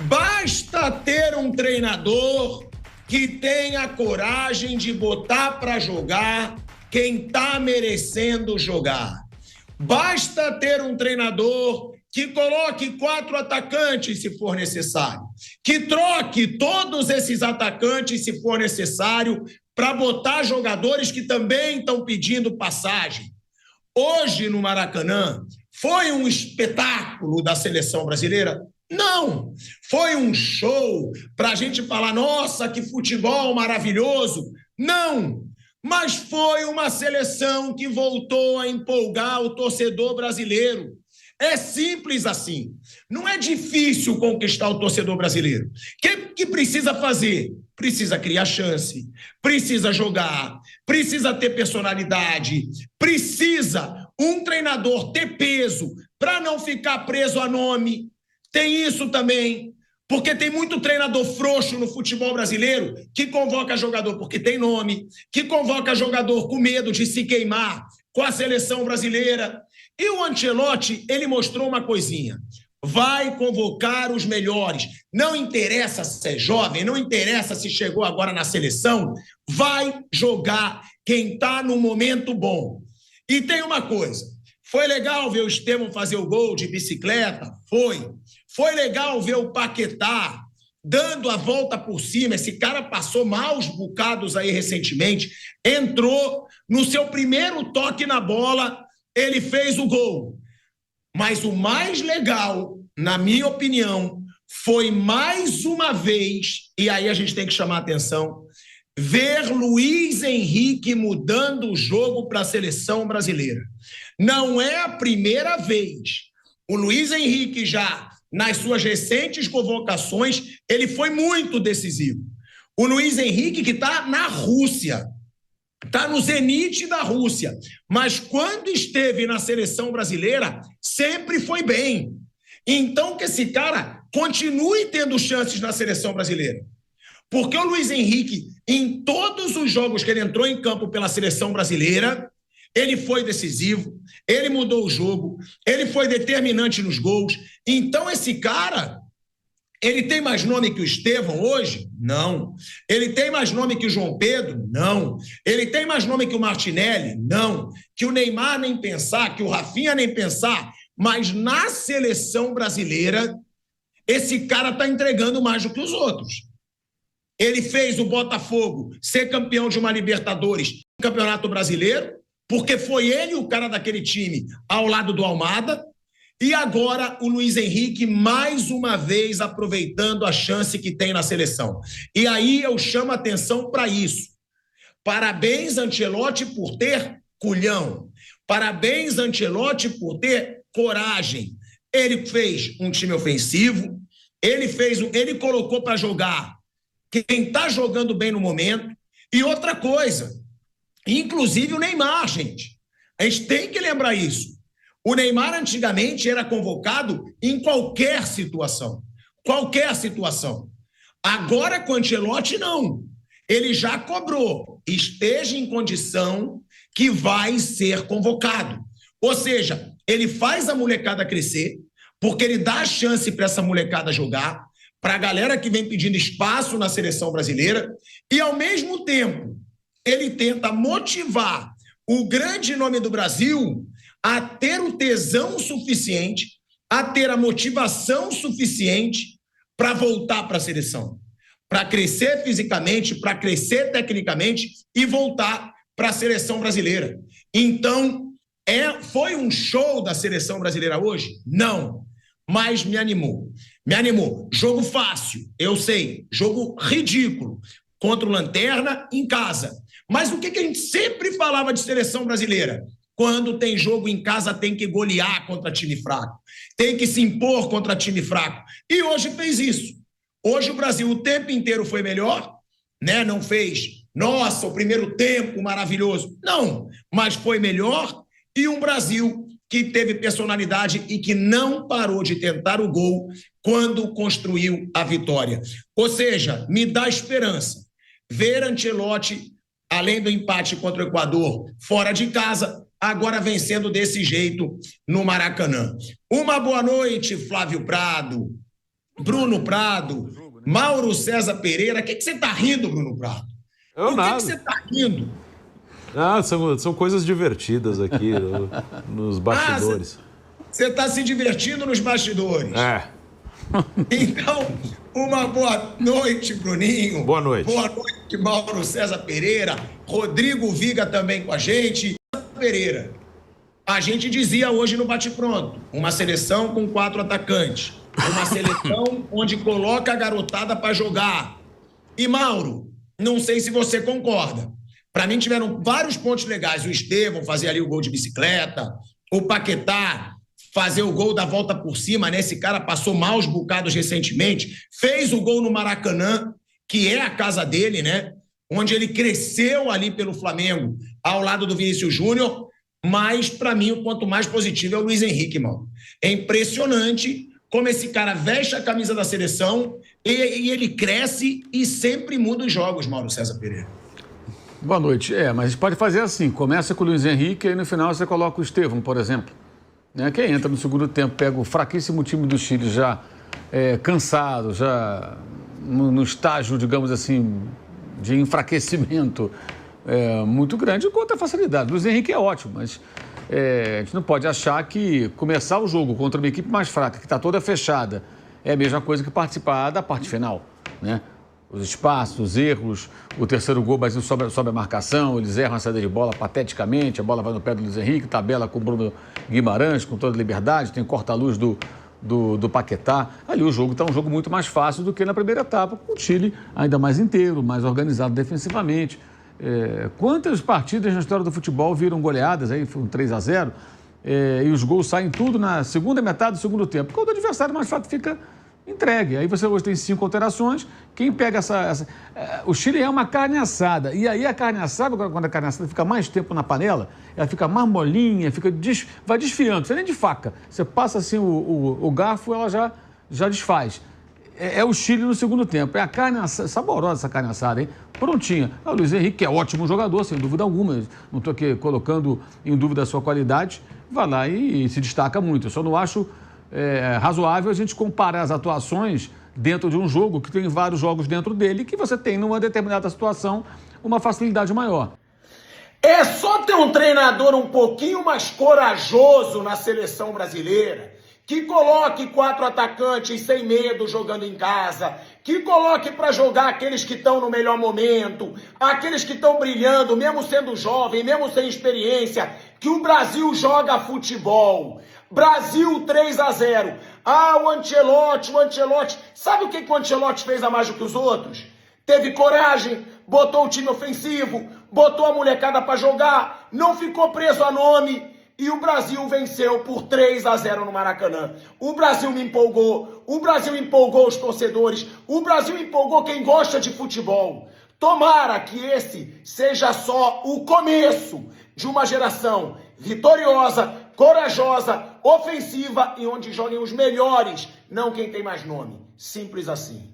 Basta ter um treinador que tenha coragem de botar para jogar quem está merecendo jogar. Basta ter um treinador que coloque 4 atacantes se for necessário, que troque todos esses atacantes se for necessário para botar jogadores que também estão pedindo passagem. Hoje no Maracanã foi um espetáculo da seleção brasileira? Não, foi um show para a gente falar, nossa, que futebol maravilhoso. Não, mas foi uma seleção que voltou a empolgar o torcedor brasileiro. É simples assim. Não é difícil conquistar o torcedor brasileiro. O que precisa fazer? Precisa criar chance, precisa jogar, precisa ter personalidade, precisa um treinador ter peso para não ficar preso a nome. Tem isso também, porque tem muito treinador frouxo no futebol brasileiro que convoca jogador porque tem nome, que convoca jogador com medo de se queimar com a seleção brasileira. E o Ancelotti, ele mostrou uma coisinha. Vai convocar os melhores. Não interessa se é jovem, não interessa se chegou agora na seleção, vai jogar quem está no momento bom. E tem uma coisa, foi legal ver o Estevão fazer o gol de bicicleta? Foi legal ver o Paquetá dando a volta por cima. Esse cara passou maus bocados aí recentemente, entrou no seu primeiro toque na bola, ele fez o gol. Mas o mais legal, na minha opinião, foi mais uma vez, e aí a gente tem que chamar a atenção, ver Luiz Henrique mudando o jogo para a seleção brasileira. Não é a primeira vez. O Luiz Henrique já, nas suas recentes convocações, ele foi muito decisivo. O Luiz Henrique que está na Rússia, está no zenite da Rússia, mas quando esteve na seleção brasileira, sempre foi bem. Então que esse cara continue tendo chances na seleção brasileira. Porque o Luiz Henrique, em todos os jogos que ele entrou em campo pela seleção brasileira, ele foi decisivo, ele mudou o jogo, ele foi determinante nos gols. Então esse cara, ele tem mais nome que o Estevão hoje? Não. Ele tem mais nome que o João Pedro? Não. Ele tem mais nome que o Martinelli? Não. Que o Neymar nem pensar, que o Rafinha nem pensar. Mas na seleção brasileira, esse cara está entregando mais do que os outros. Ele fez o Botafogo ser campeão de uma Libertadores no Campeonato Brasileiro, porque foi ele o cara daquele time ao lado do Almada. E agora o Luiz Henrique, mais uma vez, aproveitando a chance que tem na seleção. E aí eu chamo a atenção para isso. Parabéns, Ancelotti, por ter culhão. Parabéns, Ancelotti, por ter coragem. Ele fez um time ofensivo, ele colocou para jogar quem está jogando bem no momento. E outra coisa, inclusive o Neymar, gente. A gente tem que lembrar isso. O Neymar antigamente era convocado em qualquer situação. Qualquer situação. Agora com o Ancelotti, não. Ele já cobrou. Esteja em condição que vai ser convocado. Ou seja, ele faz a molecada crescer, porque ele dá a chance para essa molecada jogar, para a galera que vem pedindo espaço na seleção brasileira, e ao mesmo tempo ele tenta motivar o grande nome do Brasil a ter o tesão suficiente, a ter a motivação suficiente para voltar para a seleção, para crescer fisicamente, para crescer tecnicamente e voltar para a seleção brasileira. Então, foi um show da seleção brasileira hoje? Não, mas me animou. Me animou. Jogo fácil, eu sei. Jogo ridículo. Contra o Lanterna, em casa. Mas o que a gente sempre falava de seleção brasileira? Quando tem jogo em casa, tem que golear contra time fraco. Tem que se impor contra time fraco. E hoje fez isso. Hoje o Brasil o tempo inteiro foi melhor, né? Não fez, nossa, o primeiro tempo maravilhoso. Não, mas foi melhor. E um Brasil que teve personalidade e que não parou de tentar o gol quando construiu a vitória. Ou seja, me dá esperança. Ver Ancelotti, além do empate contra o Equador, fora de casa, agora vencendo desse jeito no Maracanã. Uma boa noite, Flávio Prado. Bruno Prado, Mauro César Pereira. O que você está rindo, Bruno Prado? Eu nada. O que você está rindo? Ah, são coisas divertidas aqui nos bastidores. Você está se divertindo nos bastidores. É. Então, uma boa noite, Bruninho. Boa noite. Boa noite, Mauro César Pereira. Rodrigo Viga também com a gente. Pereira, a gente dizia hoje no Bate-Pronto, uma seleção com 4 atacantes. Uma seleção onde coloca a garotada para jogar. E, Mauro, não sei se você concorda. Para mim, tiveram vários pontos legais. O Estevão fazer ali o gol de bicicleta, o Paquetá fazer o gol da volta por cima, né? Esse cara passou maus bocados recentemente, fez o gol no Maracanã, que é a casa dele, né? Onde ele cresceu ali pelo Flamengo, ao lado do Vinícius Júnior. Mas, para mim, o ponto mais positivo é o Luiz Henrique, mano. É impressionante como esse cara veste a camisa da seleção e ele cresce e sempre muda os jogos, Mauro César Pereira. Boa noite. Mas pode fazer assim, começa com o Luiz Henrique e no final você coloca o Estevão, por exemplo. Quem entra no segundo tempo pega o fraquíssimo time do Chile já cansado, já no estágio, digamos assim, de enfraquecimento muito grande, com outra facilidade. O Luiz Henrique é ótimo, mas a gente não pode achar que começar o jogo contra uma equipe mais fraca, que está toda fechada, é a mesma coisa que participar da parte final, né? Os espaços, os erros, o terceiro gol, mas sobe a marcação, eles erram a saída de bola pateticamente, a bola vai no pé do Luiz Henrique, tabela com o Bruno Guimarães, com toda liberdade, tem corta-luz do Paquetá. Ali o jogo está um jogo muito mais fácil do que na primeira etapa, com o Chile ainda mais inteiro, mais organizado defensivamente. Quantas partidas na história do futebol viram goleadas, aí foi um 3-0, e os gols saem tudo na segunda metade do segundo tempo, quando o adversário mais fraco fica entregue. Aí você hoje tem 5 alterações. Quem pega o Chile é uma carne assada. E aí a carne assada, quando a carne assada fica mais tempo na panela, ela fica mais molinha, vai desfiando. Você nem de faca. Você passa assim o garfo, ela já desfaz. É o Chile no segundo tempo. É a carne assada, saborosa essa carne assada, hein? Prontinha. O Luiz Henrique, que é ótimo jogador, sem dúvida alguma. Não estou aqui colocando em dúvida a sua qualidade. Vai lá e se destaca muito. Eu só não acho razoável a gente comparar as atuações dentro de um jogo que tem vários jogos dentro dele que você tem numa determinada situação uma facilidade maior. É só ter um treinador um pouquinho mais corajoso na seleção brasileira, que coloque 4 atacantes sem medo jogando em casa, que coloque para jogar aqueles que estão no melhor momento, aqueles que estão brilhando, mesmo sendo jovem, mesmo sem experiência, que o Brasil joga futebol. Brasil 3-0. O Ancelotti. Sabe o que o Ancelotti fez a mais do que os outros? Teve coragem, botou o time ofensivo, botou a molecada para jogar, não ficou preso a nome e o Brasil venceu por 3-0 no Maracanã. O Brasil me empolgou, o Brasil empolgou os torcedores, o Brasil empolgou quem gosta de futebol. Tomara que esse seja só o começo de uma geração vitoriosa, corajosa, ofensiva e onde joguem os melhores, não quem tem mais nome. Simples assim.